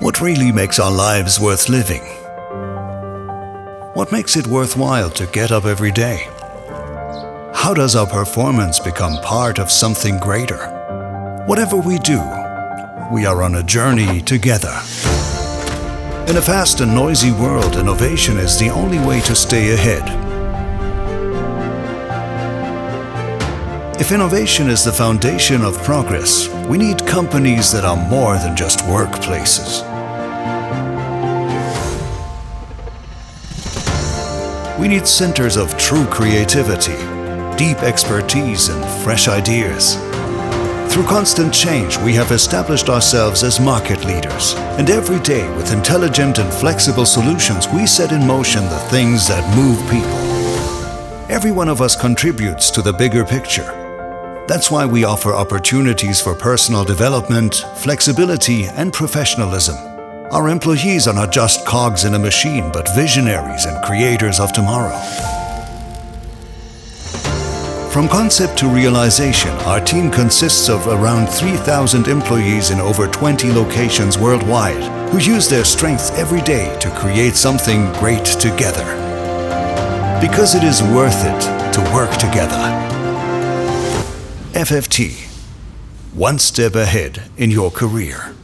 What really makes our lives worth living? What makes it worthwhile to get up every day? How does our performance become part of something greater? Whatever we do, we are on a journey together. In a fast and noisy world, innovation is the only way to stay ahead. If innovation is the foundation of progress, we need companies that are more than just workplaces. We need centers of true creativity, deep expertise, and fresh ideas. Through constant change, we have established ourselves as market leaders. And every day, with intelligent and flexible solutions, we set in motion the things that move people. Every one of us contributes to the bigger picture. That's why we offer opportunities for personal development, flexibility, and professionalism. Our employees are not just cogs in a machine, but visionaries and creators of tomorrow. From concept to realization, our team consists of around 3,000 employees in over 20 locations worldwide who use their strengths every day to create something great together. Because it is worth it to work together. FFT. One step ahead in your career.